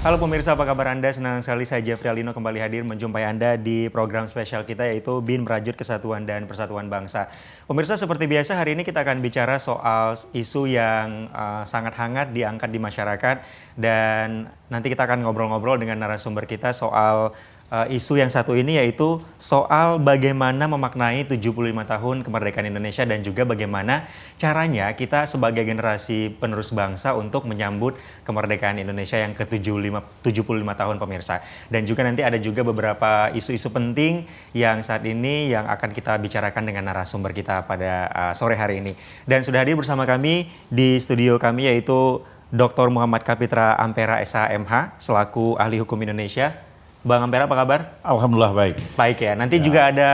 Halo pemirsa, apa kabar Anda? Senang sekali saya Jeffrey Alino kembali hadir menjumpai Anda di program spesial kita yaitu BIN Merajut Kesatuan dan Persatuan Bangsa. Pemirsa, seperti biasa hari ini kita akan bicara soal isu yang sangat hangat diangkat di masyarakat dan nanti kita akan ngobrol-ngobrol dengan narasumber kita soal isu yang satu ini yaitu soal bagaimana memaknai 75 tahun kemerdekaan Indonesia dan juga bagaimana caranya kita sebagai generasi penerus bangsa untuk menyambut kemerdekaan Indonesia yang ke-75 tahun pemirsa. Dan juga nanti ada juga beberapa isu-isu penting yang saat ini yang akan kita bicarakan dengan narasumber kita pada sore hari ini. Dan sudah hadir bersama kami di studio kami yaitu Dr. Muhammad Kapitra Ampera SH.MH selaku ahli hukum Indonesia. Bang Ampera, apa kabar? Alhamdulillah baik. Baik ya. Nanti juga ada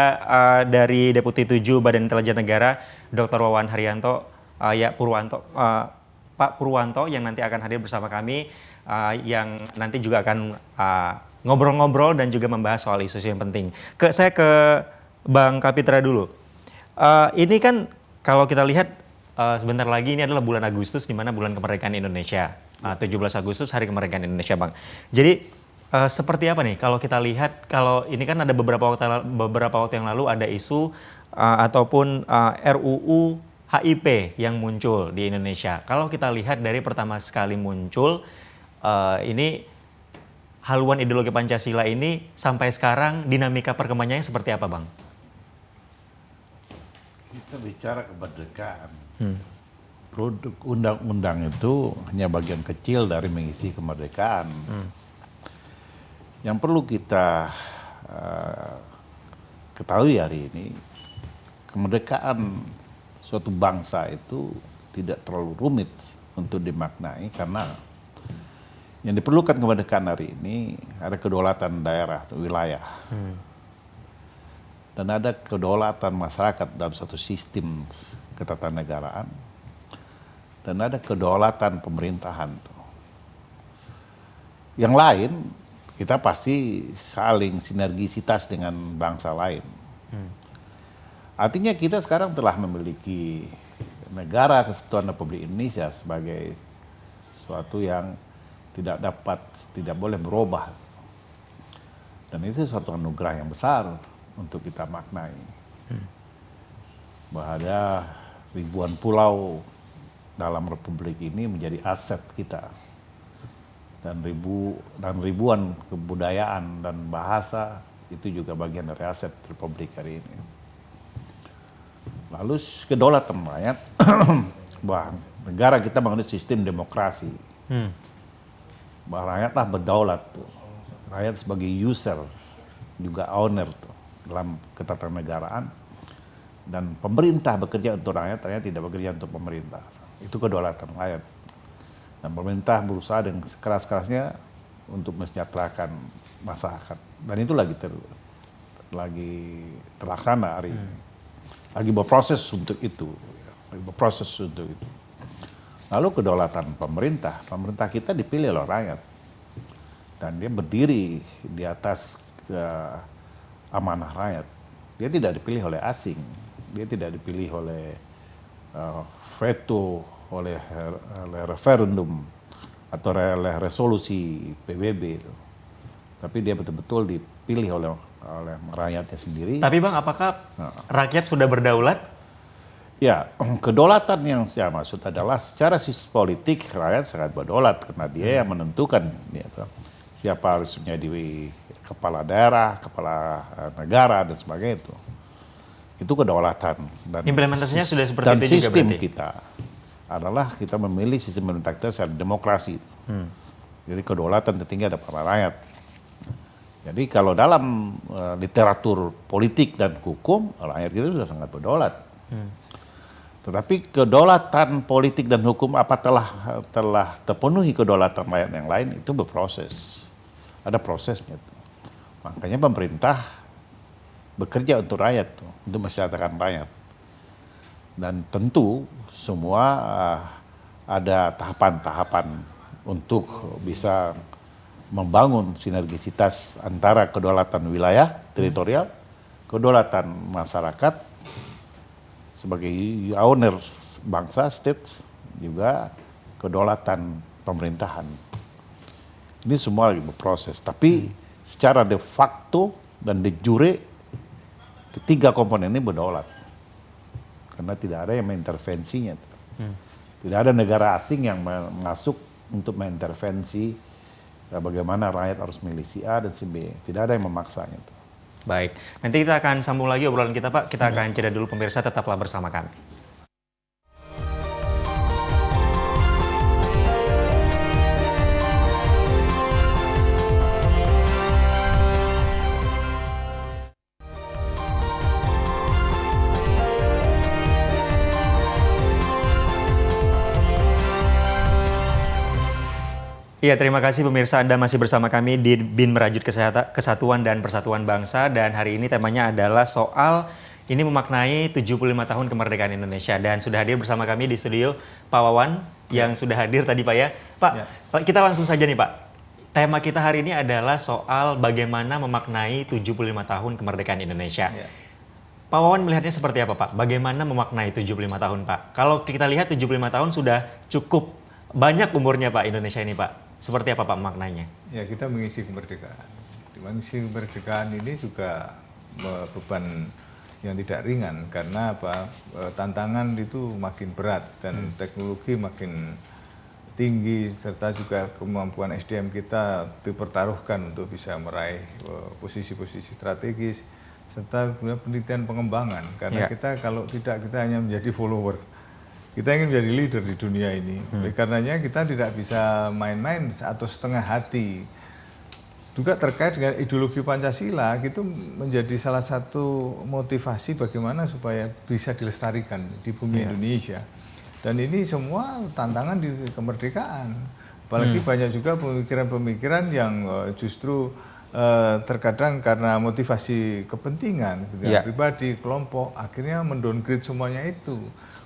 dari Deputi 7 Badan Intelijen Negara, Dr. Wawan Haryanto, Pak Purwanto yang nanti akan hadir bersama kami, yang nanti juga akan ngobrol-ngobrol dan juga membahas soal isu yang penting. Saya ke Bang Kapitra dulu. Ini kan kalau kita lihat sebentar lagi ini adalah bulan Agustus, di mana bulan kemerdekaan Indonesia. 17 Agustus hari kemerdekaan Indonesia, Bang. Jadi seperti apa nih kalau kita lihat, kalau ini kan ada beberapa waktu yang lalu ada isu ataupun RUU HIP yang muncul di Indonesia. Kalau kita lihat dari pertama sekali muncul, ini haluan ideologi Pancasila ini sampai sekarang dinamika perkembangannya seperti apa, Bang? Kita bicara kemerdekaan. Produk undang-undang itu hanya bagian kecil dari mengisi kemerdekaan. Yang perlu kita ketahui hari ini, kemerdekaan suatu bangsa itu tidak terlalu rumit untuk dimaknai karena yang diperlukan kemerdekaan hari ini ada kedaulatan daerah atau wilayah. Dan ada kedaulatan masyarakat dalam satu sistem ketatanegaraan. Dan ada kedaulatan pemerintahan. Yang lain, kita pasti saling sinergisitas dengan bangsa lain. Artinya kita sekarang telah memiliki negara kesatuan Republik Indonesia sebagai suatu yang tidak boleh berubah. Dan itu suatu anugerah yang besar untuk kita maknai. Bahwa ada ribuan pulau dalam Republik ini menjadi aset kita. Dan ribuan kebudayaan dan bahasa itu juga bagian dari aset Republik hari ini. Lalu kedaulatan rakyat, bahwa negara kita mengenai sistem demokrasi, bahwa rakyatlah berdaulat tuh. Rakyat sebagai user juga owner tuh dalam ketatanegaraan, dan pemerintah bekerja untuk rakyat, rakyat tidak bekerja untuk pemerintah. Itu kedaulatan rakyat. Dan pemerintah berusaha dengan sekeras-kerasnya untuk mensejahterakan masyarakat. Dan itu lagi terlaksana hari ini. Lagi berproses untuk itu. Lalu kedaulatan pemerintah. Pemerintah kita dipilih oleh rakyat. Dan dia berdiri di atas amanah rakyat. Dia tidak dipilih oleh asing. Dia tidak dipilih oleh veto, oleh referendum atau oleh resolusi PBB itu. Tapi dia betul-betul dipilih oleh rakyatnya sendiri. Tapi Bang, apakah rakyat sudah berdaulat? Ya, kedaulatan yang saya maksud adalah secara sistem politik rakyat sangat berdaulat karena dia yang menentukan siapa harus menjadi kepala daerah, kepala negara dan sebagainya itu. Itu kedaulatan. Dan implementasinya sudah seperti dan itu juga sistem berarti? kita adalah kita memilih sistem pemerintah kita secara demokrasi. Jadi kedaulatan tertinggi ada pada rakyat. Jadi kalau dalam literatur politik dan hukum, rakyat kita sudah sangat berdaulat. Tetapi kedaulatan politik dan hukum apa telah terpenuhi kedaulatan rakyat yang lain itu berproses. Ada prosesnya. Makanya pemerintah bekerja untuk rakyat, untuk mensejahterakan rakyat. Dan tentu semua ada tahapan-tahapan untuk bisa membangun sinergisitas antara kedaulatan wilayah, teritorial, kedaulatan masyarakat sebagai owner bangsa, state, juga kedaulatan pemerintahan. Ini semua lagi berproses. Tapi secara de facto dan de jure ketiga komponen ini berdaulat. Karena tidak ada yang mengintervensinya. Tidak ada negara asing yang masuk untuk mengintervensi bagaimana rakyat harus milih si A dan si B. Tidak ada yang memaksanya. Baik, nanti kita akan sambung lagi obrolan kita Pak. Kita akan jeda dulu pemirsa, tetaplah bersama kami. Iya, terima kasih pemirsa, Anda masih bersama kami di BIN Merajut Kesatuan dan Persatuan Bangsa, dan hari ini temanya adalah soal ini memaknai 75 tahun kemerdekaan Indonesia, dan sudah hadir bersama kami di studio Pak Wawan yang sudah hadir tadi Pak ya. Pak, kita langsung saja nih Pak. Tema kita hari ini adalah soal bagaimana memaknai 75 tahun kemerdekaan Indonesia. Pak Wawan melihatnya seperti apa Pak? Bagaimana memaknai 75 tahun Pak? Kalau kita lihat 75 tahun sudah cukup banyak umurnya Pak Indonesia ini Pak. Seperti apa Pak maknanya? Ya, kita mengisi kemerdekaan. Mengisi kemerdekaan ini juga beban yang tidak ringan karena apa? Tantangan itu makin berat dan teknologi makin tinggi, serta juga kemampuan SDM kita dipertaruhkan untuk bisa meraih posisi-posisi strategis, serta penelitian pengembangan. Karena kita kalau tidak, kita hanya menjadi follower. Kita ingin menjadi leader di dunia ini. Oleh karenanya kita tidak bisa main-main atau setengah hati. Juga terkait dengan ideologi Pancasila, itu menjadi salah satu motivasi bagaimana supaya bisa dilestarikan di bumi Indonesia. Dan ini semua tantangan di kemerdekaan. Apalagi banyak juga pemikiran-pemikiran yang justru terkadang karena motivasi kepentingan, pribadi, kelompok, akhirnya mendowngrade semuanya itu.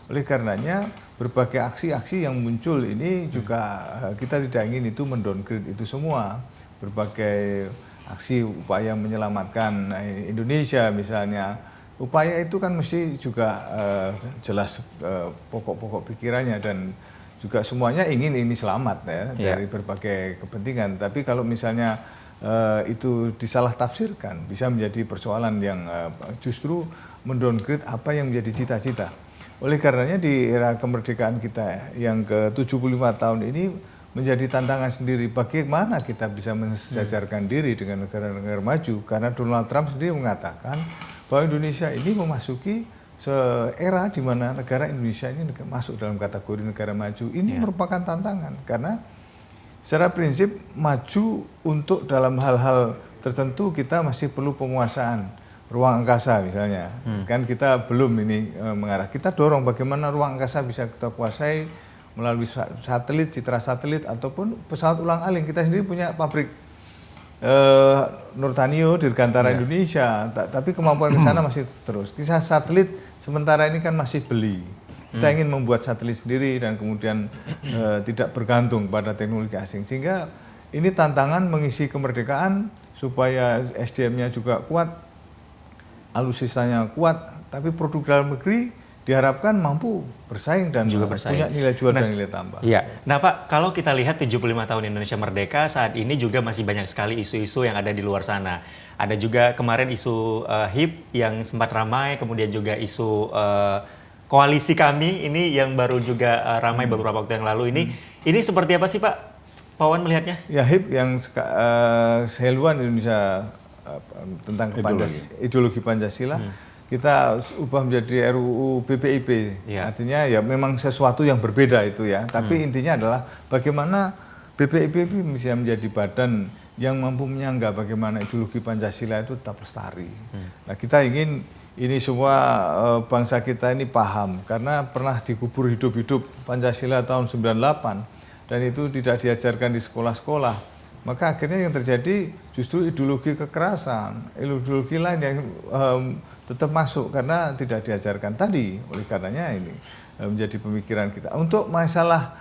Oleh karenanya berbagai aksi-aksi yang muncul ini juga kita tidak ingin itu mendowngrade itu semua. Berbagai aksi upaya menyelamatkan Indonesia misalnya, upaya itu kan mesti juga jelas pokok-pokok pikirannya, dan juga semuanya ingin ini selamat ya dari berbagai kepentingan. Tapi kalau misalnya itu disalah tafsirkan, bisa menjadi persoalan yang justru mendowngrade apa yang menjadi cita-cita. Oleh karenanya di era kemerdekaan kita yang ke-75 tahun ini menjadi tantangan sendiri, bagaimana kita bisa mensejajarkan diri dengan negara-negara maju, karena Donald Trump sendiri mengatakan bahwa Indonesia ini memasuki era di mana negara Indonesia ini masuk dalam kategori negara maju. Ini merupakan tantangan karena secara prinsip maju untuk dalam hal-hal tertentu kita masih perlu penguasaan. Ruang angkasa misalnya, kan kita belum ini mengarah. Kita dorong bagaimana ruang angkasa bisa kita kuasai melalui satelit, citra satelit, ataupun pesawat ulang-alik. Kita sendiri punya pabrik Nurtanio, Dirgantara Indonesia, tapi kemampuan ke sana masih terus. Kisah satelit sementara ini kan masih beli. Kita ingin membuat satelit sendiri dan kemudian tidak bergantung pada teknologi asing. Sehingga ini tantangan mengisi kemerdekaan supaya SDM-nya juga kuat, alutsistanya kuat, tapi produk dalam negeri diharapkan mampu bersaing dan juga punya nilai jual dan nilai tambah. Iya. Nah Pak, kalau kita lihat 75 tahun Indonesia Merdeka, saat ini juga masih banyak sekali isu-isu yang ada di luar sana. Ada juga kemarin isu HIP yang sempat ramai, kemudian juga isu koalisi kami ini yang baru juga ramai beberapa waktu yang lalu. Ini seperti apa sih Pak? Pak Wan melihatnya? Ya, HIP yang seheluan Indonesia tentang ideologi Pancasila, kita ubah menjadi RUU BPIP. Artinya ya memang sesuatu yang berbeda itu ya. Tapi intinya adalah bagaimana BPIP bisa menjadi badan yang mampu menyangga bagaimana ideologi Pancasila itu tetap lestari. Nah, kita ingin ini semua bangsa kita ini paham, karena pernah dikubur hidup-hidup Pancasila tahun 98 dan itu tidak diajarkan di sekolah-sekolah. Maka akhirnya yang terjadi justru ideologi kekerasan, ideologi lain yang tetap masuk karena tidak diajarkan tadi. Oleh karenanya ini menjadi pemikiran kita. Untuk masalah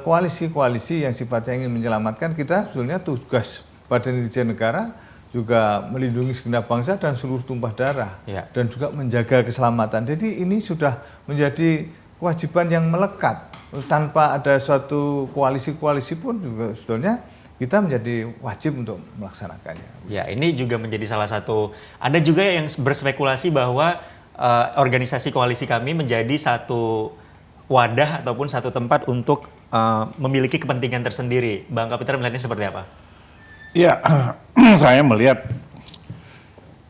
koalisi-koalisi yang sifatnya ingin menyelamatkan, kita sebetulnya tugas Badan Intelijen Negara juga melindungi segenap bangsa dan seluruh tumpah darah, dan juga menjaga keselamatan. Jadi ini sudah menjadi kewajiban yang melekat. Tanpa ada suatu koalisi-koalisi pun juga sebetulnya kita menjadi wajib untuk melaksanakannya. Ya, ini juga menjadi salah satu, ada juga yang berspekulasi bahwa organisasi koalisi kami menjadi satu wadah ataupun satu tempat untuk memiliki kepentingan tersendiri. Bang Kapiter melihatnya seperti apa? Ya, saya melihat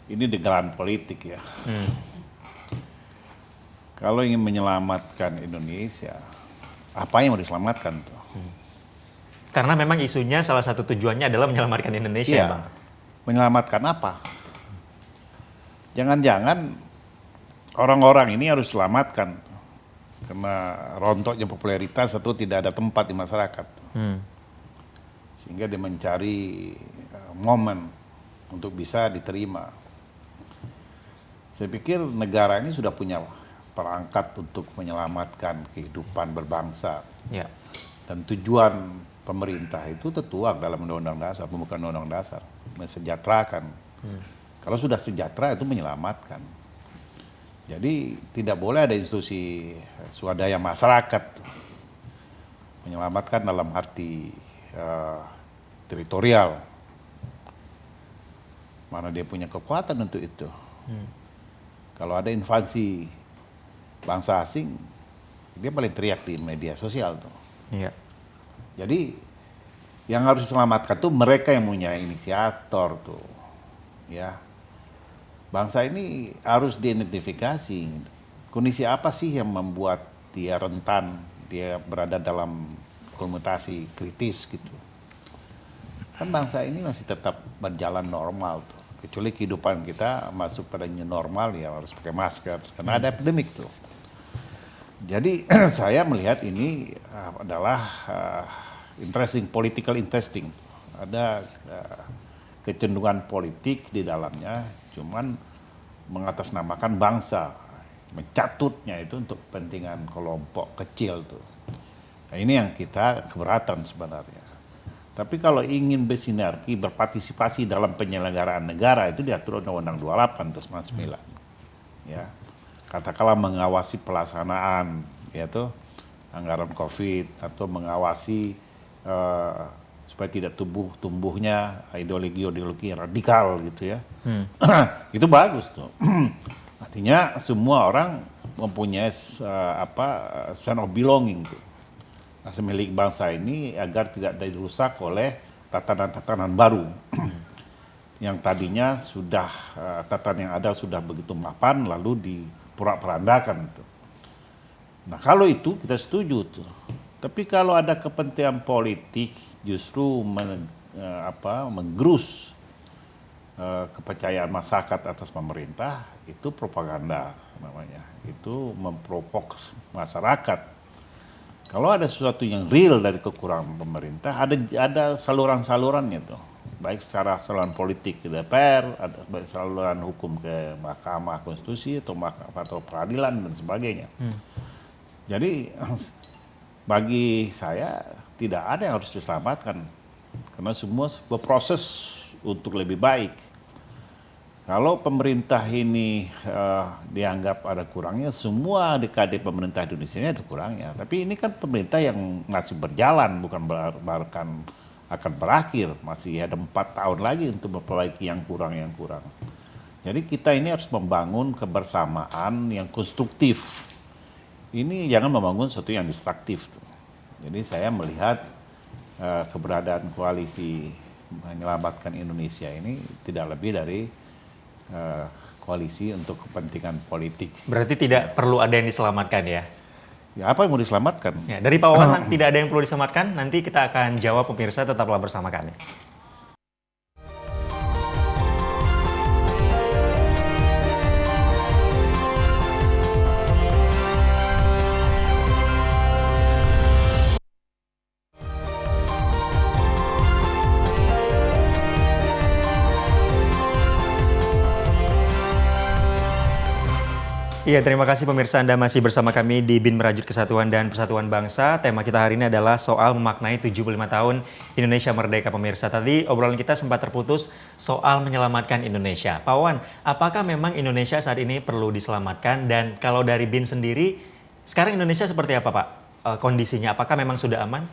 ini degalan politik ya. Kalau ingin menyelamatkan Indonesia, apa yang mau diselamatkan tuh? Karena memang isunya salah satu tujuannya adalah menyelamatkan Indonesia, Iya. Bang. Menyelamatkan apa? Jangan-jangan orang-orang ini harus diselamatkan karena rontoknya popularitas atau tidak ada tempat di masyarakat. Sehingga dia mencari momen untuk bisa diterima. Saya pikir negara ini sudah punya perangkat untuk menyelamatkan kehidupan berbangsa. Ya. Dan tujuan pemerintah itu tertuang dalam Undang-Undang Dasar, pembukaan Undang-Undang Dasar, mensejahterakan. Kalau sudah sejahtera itu menyelamatkan. Jadi tidak boleh ada institusi swadaya masyarakat menyelamatkan dalam arti teritorial. Mana dia punya kekuatan untuk itu. Kalau ada invasi bangsa asing, dia paling teriak di media sosial tuh. Iya. Jadi yang harus diselamatkan tuh mereka yang punya inisiator tuh, ya. Bangsa ini harus diidentifikasi. Kondisi apa sih yang membuat dia rentan, dia berada dalam konmutasi kritis gitu. Kan bangsa ini masih tetap berjalan normal tuh. Kecuali kehidupan kita masuk pada new normal ya harus pakai masker karena ada epidemik tuh. Jadi saya melihat ini adalah political interesting. Ada kecenderungan politik di dalamnya, cuman mengatasnamakan bangsa, mencatutnya itu untuk kepentingan kelompok kecil tuh. Nah, ini yang kita keberatan sebenarnya. Tapi kalau ingin bersinergi, berpartisipasi dalam penyelenggaraan negara itu diatur Undang-Undang 28 terus 99. Ya. Katakanlah mengawasi pelaksanaan yaitu anggaran COVID atau mengawasi supaya tidak tumbuhnya ideologi radikal gitu ya. Itu bagus tuh. Artinya semua orang mempunyai sense of belonging tuh. Rasa milik bangsa ini agar tidak dirusak oleh tatanan-tatanan baru. Yang tadinya sudah tatanan yang ada sudah begitu mapan lalu diporak-porandakan tuh. Nah, kalau itu kita setuju tuh. Tapi kalau ada kepentingan politik justru menggerus kepercayaan masyarakat atas pemerintah, itu propaganda namanya. Itu memprovok masyarakat. Kalau ada sesuatu yang real dari kekurangan pemerintah, ada saluran-salurannya tuh. Baik secara saluran politik ke DPR, baik saluran hukum ke Mahkamah Konstitusi atau peradilan dan sebagainya. Jadi bagi saya tidak ada yang harus diselamatkan karena semua berproses untuk lebih baik. Kalau pemerintah ini dianggap ada kurangnya, semua dekade pemerintah Indonesia ini ada kurangnya. Tapi ini kan pemerintah yang masih berjalan, bukan bahkan akan berakhir. Masih ada 4 tahun lagi untuk memperbaiki yang kurang. Jadi kita ini harus membangun kebersamaan yang konstruktif. Ini jangan membangun sesuatu yang destruktif. Jadi saya melihat keberadaan koalisi menyelamatkan Indonesia ini tidak lebih dari koalisi untuk kepentingan politik. Berarti tidak perlu ada yang diselamatkan ya? Ya apa yang mau diselamatkan? Ya, dari Pak Wawan tidak ada yang perlu diselamatkan. Nanti kita akan jawab, pemirsa, tetaplah bersama kami. Iya, terima kasih pemirsa, Anda masih bersama kami di BIN Merajut Kesatuan dan Persatuan Bangsa. Tema kita hari ini adalah soal memaknai 75 tahun Indonesia Merdeka, pemirsa. Tadi obrolan kita sempat terputus soal menyelamatkan Indonesia. Pak Wawan, apakah memang Indonesia saat ini perlu diselamatkan? Dan kalau dari BIN sendiri, sekarang Indonesia seperti apa, Pak? Kondisinya, apakah memang sudah aman?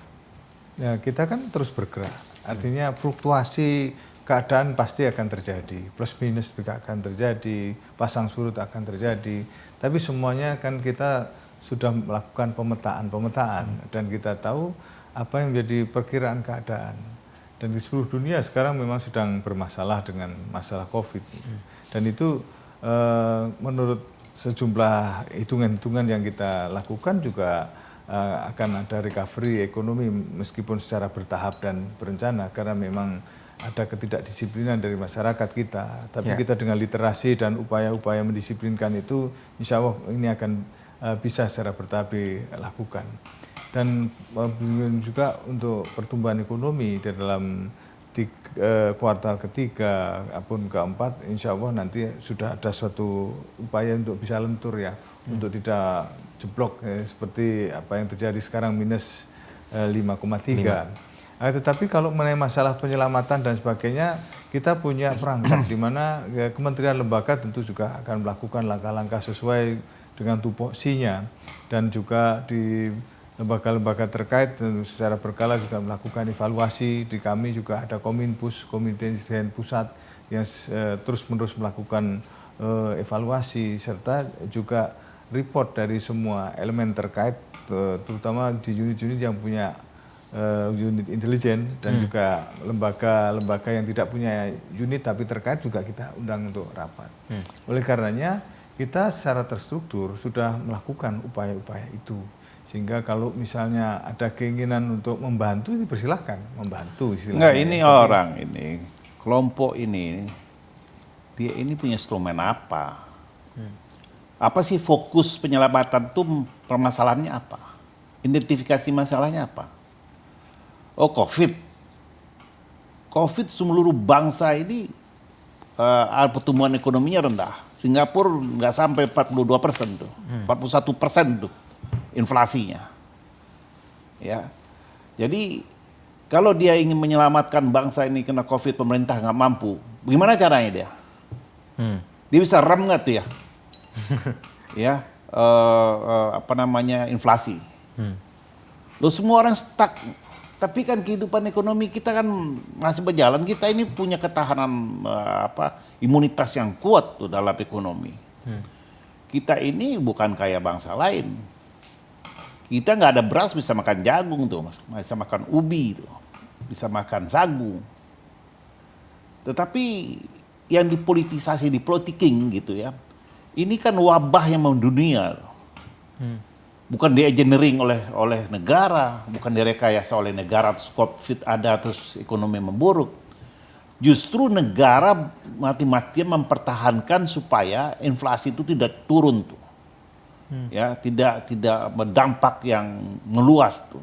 Ya, kita kan terus bergerak. Artinya fluktuasi keadaan pasti akan terjadi, plus minus juga akan terjadi, pasang surut akan terjadi. Tapi semuanya kan kita sudah melakukan pemetaan dan kita tahu apa yang menjadi perkiraan keadaan. Dan di seluruh dunia sekarang memang sedang bermasalah dengan masalah COVID. Dan itu menurut sejumlah hitungan-hitungan yang kita lakukan juga akan ada recovery ekonomi meskipun secara bertahap dan berencana karena memang ada ketidakdisiplinan dari masyarakat kita. Tapi kita dengan literasi dan upaya-upaya mendisiplinkan itu insya Allah ini akan bisa secara bertahap dilakukan. Dan juga untuk pertumbuhan ekonomi di dalam kuartal ketiga maupun keempat, insya Allah nanti sudah ada suatu upaya untuk bisa lentur ya, untuk tidak jeblok seperti apa yang terjadi sekarang minus 5,3. Tetapi kalau mengenai masalah penyelamatan dan sebagainya, kita punya perangkat di mana kementerian lembaga tentu juga akan melakukan langkah-langkah sesuai dengan tupoksinya dan juga di lembaga-lembaga terkait secara berkala juga melakukan evaluasi. Di kami juga ada Kominpus, Komite Intelijen Pusat yang terus-menerus melakukan evaluasi serta juga report dari semua elemen terkait, terutama di unit-unit yang punya unit intelijen dan juga lembaga-lembaga yang tidak punya unit tapi terkait juga kita undang untuk rapat. Oleh karenanya kita secara terstruktur sudah melakukan upaya-upaya itu. Sehingga kalau misalnya ada keinginan untuk membantu, dipersilahkan membantu istilahnya. Enggak, ini orang ini, kelompok ini, dia ini punya instrumen apa? Apa sih fokus penyelamatan itu permasalahannya apa? Identifikasi masalahnya apa? Oh, COVID. COVID seluruh bangsa ini pertumbuhan ekonominya rendah. Singapura nggak sampai 42% tuh, 41% tuh inflasinya. Ya. Jadi kalau dia ingin menyelamatkan bangsa ini kena COVID, pemerintah nggak mampu, bagaimana caranya dia? Dia bisa rem nggak tuh ya? Ya, apa namanya inflasi. Loh semua orang stuck. Tapi kan kehidupan ekonomi kita kan masih berjalan. Kita ini punya ketahanan imunitas yang kuat tuh dalam ekonomi. Kita ini bukan kayak bangsa lain. Kita nggak ada beras bisa makan jagung tuh, bisa makan ubi tuh, bisa makan sagu. Tetapi yang dipolitisasi, dipolitiking gitu ya, ini kan wabah yang mendunia. Bukan di-engineering oleh negara, bukan direkayasa oleh negara terus COVID ada terus ekonomi memburuk. Justru negara mati-matian mempertahankan supaya inflasi itu tidak turun tuh. Ya, tidak berdampak yang meluas tuh.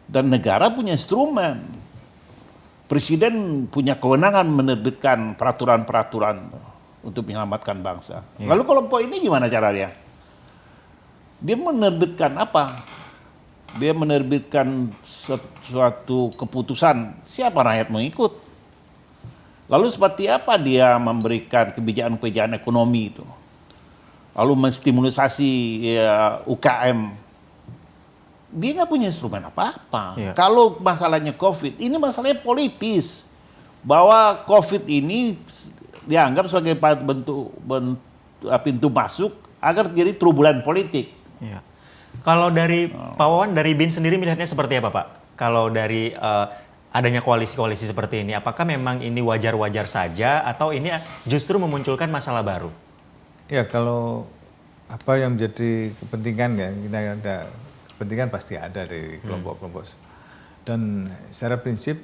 Dan negara punya instrumen. Presiden punya kewenangan menerbitkan peraturan-peraturan untuk menyelamatkan bangsa. Lalu kelompok ini gimana caranya? Dia menerbitkan apa? Dia menerbitkan suatu keputusan, siapa rakyat mengikut? Lalu seperti apa dia memberikan kebijakan-kebijakan ekonomi itu? Lalu menstimulisasi UKM. Dia nggak punya instrumen apa-apa. Kalau masalahnya COVID, ini masalahnya politis. Bahwa COVID ini dianggap sebagai bentuk pintu masuk agar jadi turbulen politik. Ya. Kalau dari Pak Wawan, dari BIN sendiri melihatnya seperti apa Pak? Kalau dari adanya koalisi-koalisi seperti ini, apakah memang ini wajar-wajar saja atau ini justru memunculkan masalah baru? Ya, kalau apa yang menjadi kepentingan ya, kita ada kepentingan pasti ada dari kelompok-kelompok. Dan secara prinsip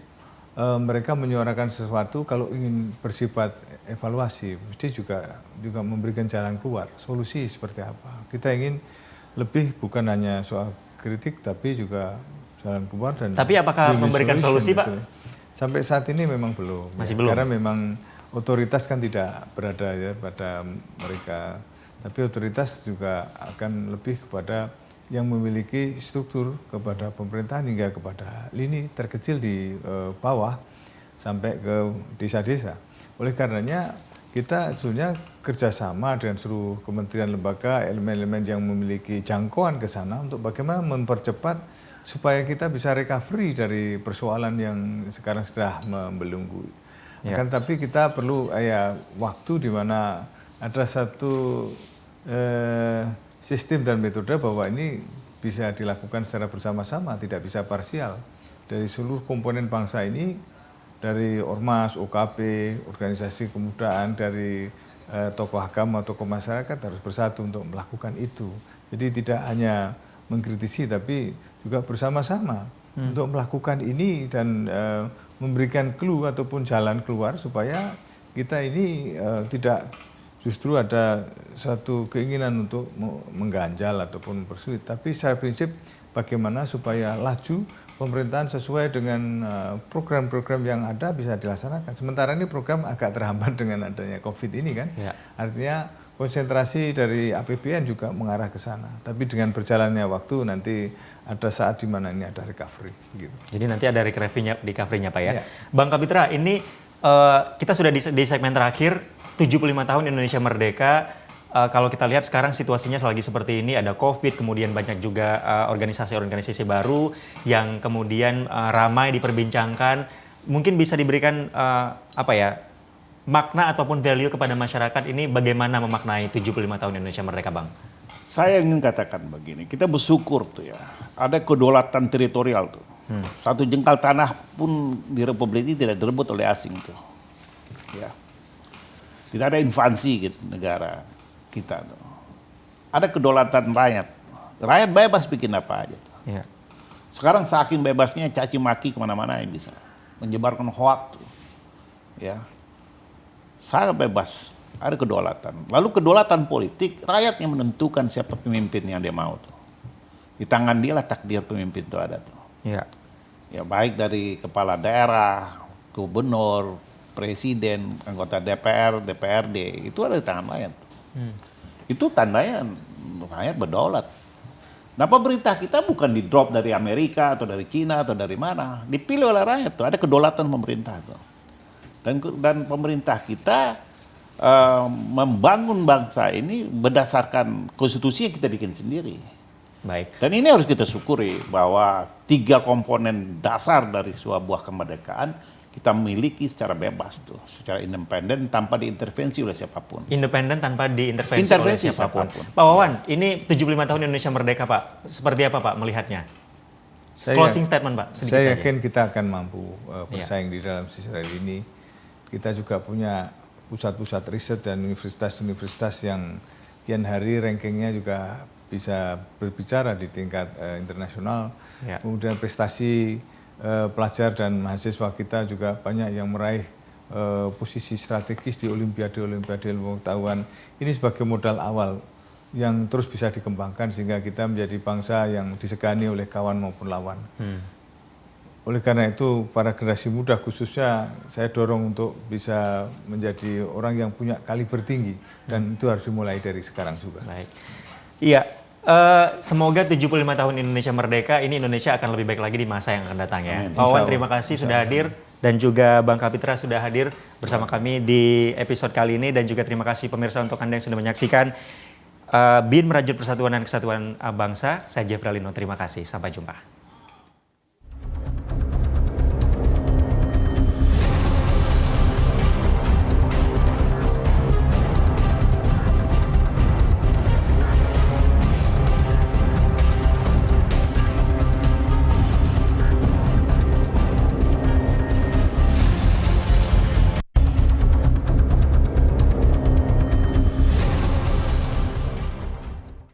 mereka menyuarakan sesuatu kalau ingin bersifat evaluasi, mesti juga memberikan jalan keluar, solusi seperti apa. Kita ingin lebih bukan hanya soal kritik tapi juga jalan keluar dan tapi apakah memberikan solusi Pak? Gitu. Sampai saat ini memang belum. Masih belum. Karena memang otoritas kan tidak berada ya pada mereka. Tapi otoritas juga akan lebih kepada yang memiliki struktur kepada pemerintahan hingga kepada lini terkecil di bawah sampai ke desa-desa. Oleh karenanya kita sebenarnya kerjasama dengan seluruh kementerian lembaga, elemen-elemen yang memiliki jangkauan ke sana untuk bagaimana mempercepat supaya kita bisa recovery dari persoalan yang sekarang sudah membelenggu. Akan tapi kita perlu waktu di mana ada satu sistem dan metode bahwa ini bisa dilakukan secara bersama-sama, tidak bisa parsial. Dari seluruh komponen bangsa ini, dari Ormas, OKP, organisasi kemudaan, dari tokoh agama, tokoh masyarakat harus bersatu untuk melakukan itu. Jadi tidak hanya mengkritisi tapi juga bersama-sama untuk melakukan ini dan memberikan clue ataupun jalan keluar supaya kita ini tidak justru ada satu keinginan untuk mengganjal ataupun bersulit. Tapi secara prinsip bagaimana supaya laju pemerintahan sesuai dengan program-program yang ada bisa dilaksanakan. Sementara ini program agak terhambat dengan adanya COVID ini kan. Artinya konsentrasi dari APBN juga mengarah ke sana. Tapi dengan berjalannya waktu nanti ada saat di mana ini ada recovery. Gitu. Jadi nanti ada recovery-nya Pak ya. Bang Kapitra, ini kita sudah di segmen terakhir, 75 tahun Indonesia Merdeka. Kalau kita lihat sekarang situasinya lagi seperti ini, ada COVID, kemudian banyak juga organisasi-organisasi baru yang kemudian ramai diperbincangkan. Mungkin bisa diberikan makna ataupun value kepada masyarakat ini bagaimana memaknai 75 tahun Indonesia Merdeka, Bang? Saya ingin katakan begini, kita bersyukur tuh ya, ada kedaulatan teritorial tuh. Satu jengkal tanah pun di Republik ini tidak direbut oleh asing tuh. Ya. Tidak ada invasi gitu negara kita tuh. Ada kedaulatan rakyat. Rakyat bebas bikin apa aja tuh. Ya. Sekarang saking bebasnya caci maki kemana-mana yang bisa. Menyebarkan hoax tuh. Ya. Sangat bebas. Ada kedaulatan. Lalu kedaulatan politik, rakyat yang menentukan siapa pemimpin yang dia mau tuh. Di tangan dia lah takdir pemimpin itu ada tuh. Ya. Ya baik dari kepala daerah, gubernur, presiden, anggota DPR, DPRD, itu ada di tangan rakyat. Itu tandanya rakyat berdaulat. Nah pemerintah kita bukan di drop dari Amerika atau dari Cina atau dari mana, dipilih oleh rakyat tuh, ada kedaulatan pemerintah tuh. Dan pemerintah kita membangun bangsa ini berdasarkan konstitusi yang kita bikin sendiri. Baik. Dan ini harus kita syukuri bahwa 3 komponen dasar dari sebuah kemerdekaan kita miliki secara bebas tuh, secara independen tanpa diintervensi oleh siapapun. Independen tanpa diintervensi oleh siapapun. Pak Wawan, ini 75 tahun Indonesia Merdeka, Pak. Seperti apa Pak melihatnya? Closing statement Pak, sedikit saya saja. yakin kita akan mampu bersaing di dalam sejarah ini. Kita juga punya pusat-pusat riset dan universitas-universitas yang kian hari rankingnya juga bisa berbicara di tingkat internasional. Kemudian prestasi pelajar dan mahasiswa kita juga banyak yang meraih posisi strategis di olimpiade-olimpiade ilmu pengetahuan. Ini sebagai modal awal yang terus bisa dikembangkan sehingga kita menjadi bangsa yang disegani oleh kawan maupun lawan. Oleh karena itu para generasi muda khususnya saya dorong untuk bisa menjadi orang yang punya kaliber tinggi dan itu harus dimulai dari sekarang juga. Baik. Iya. Semoga 75 tahun Indonesia Merdeka, ini Indonesia akan lebih baik lagi di masa yang akan datang ya. Pak Wawan, terima kasih sudah hadir dan juga Bang Kapitra sudah hadir bersama kami di episode kali ini dan juga terima kasih pemirsa untuk Anda yang sudah menyaksikan BIN Merajut Persatuan dan Kesatuan Bangsa. Saya Jeffrey Alino, terima kasih. Sampai jumpa.